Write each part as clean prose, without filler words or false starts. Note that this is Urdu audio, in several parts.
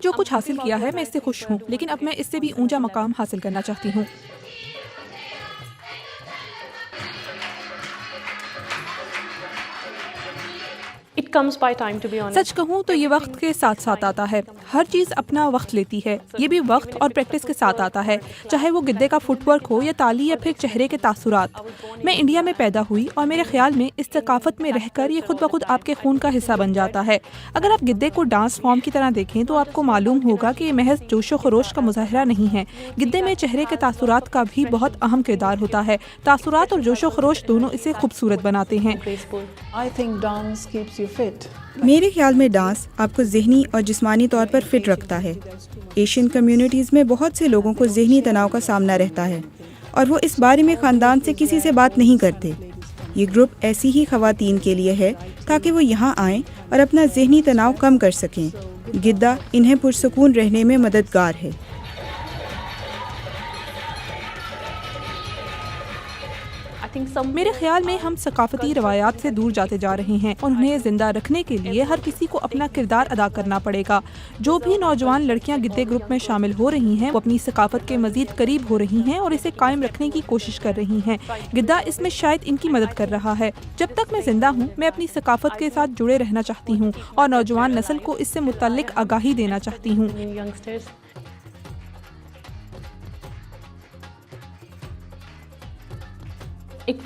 جو کچھ حاصل کیا ہے میں اس سے خوش ہوں، لیکن اب میں اس سے بھی اونچا مقام حاصل کرنا چاہتی ہوں۔ سچ کہوں تو یہ وقت کے ساتھ ساتھ آتا ہے، ہر چیز اپنا وقت لیتی ہے، یہ بھی وقت اور پریکٹس کے ساتھ آتا ہے، چاہے وہ گدے کا فٹ ورک ہو یا تالی یا پھر چہرے کے تاثرات۔ میں انڈیا میں پیدا ہوئی اور میرے خیال میں اس ثقافت میں رہ کر یہ خود بخود آپ کے خون کا حصہ بن جاتا ہے۔ اگر آپ گدے کو ڈانس فارم کی طرح دیکھیں تو آپ کو معلوم ہوگا کہ یہ محض جوش و خروش کا مظاہرہ نہیں ہے، گدے میں چہرے کے تاثرات کا بھی بہت اہم کردار ہوتا ہے، تاثرات اور جوش و خروش دونوں اسے خوبصورت بناتے ہیں۔ میرے خیال میں ڈانس آپ کو ذہنی اور جسمانی طور پر فٹ رکھتا ہے۔ ایشین کمیونٹیز میں بہت سے لوگوں کو ذہنی تناؤ کا سامنا رہتا ہے اور وہ اس بارے میں خاندان سے کسی سے بات نہیں کرتے۔ یہ گروپ ایسی ہی خواتین کے لیے ہے تاکہ وہ یہاں آئیں اور اپنا ذہنی تناؤ کم کر سکیں۔ گدہ انہیں پرسکون رہنے میں مددگار ہے۔ میرے خیال میں ہم ثقافتی روایات سے دور جاتے جا رہے ہیں اور انہیں زندہ رکھنے کے لیے ہر کسی کو اپنا کردار ادا کرنا پڑے گا۔ جو بھی نوجوان لڑکیاں گدے گروپ میں شامل ہو رہی ہیں وہ اپنی ثقافت کے مزید قریب ہو رہی ہیں اور اسے قائم رکھنے کی کوشش کر رہی ہیں۔ گدہ اس میں شاید ان کی مدد کر رہا ہے۔ جب تک میں زندہ ہوں میں اپنی ثقافت کے ساتھ جڑے رہنا چاہتی ہوں اور نوجوان نسل کو اس سے متعلق آگاہی دینا چاہتی ہوں۔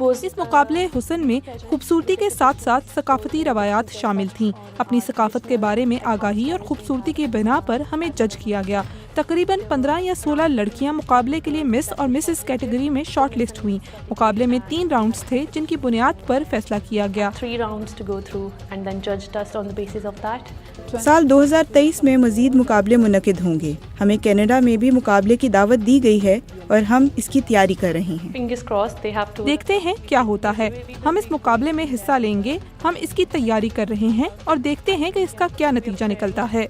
اس مقابلے حسن میں خوبصورتی کے ساتھ ساتھ ثقافتی روایات شامل تھیں۔ اپنی ثقافت کے بارے میں آگاہی اور خوبصورتی کی بنا پر ہمیں جج کیا گیا۔ تقریباً 15 یا 16 لڑکیاں مقابلے کے لیے مس اور مسز کیٹیگری میں شارٹ لسٹ ہوئیں۔ مقابلے میں 3 راؤنڈز تھے جن کی بنیاد پر فیصلہ کیا گیا۔ سال 2023 میں مزید مقابلے منعقد ہوں گے۔ ہمیں کینیڈا میں بھی مقابلے کی دعوت دی گئی ہے اور ہم اس کی تیاری کر رہے ہیں۔ دیکھتے ہیں کیا ہوتا ہے۔ ہم اس مقابلے میں حصہ لیں گے، ہم اس کی تیاری کر رہے ہیں اور دیکھتے ہیں کہ اس کا کیا نتیجہ نکلتا ہے۔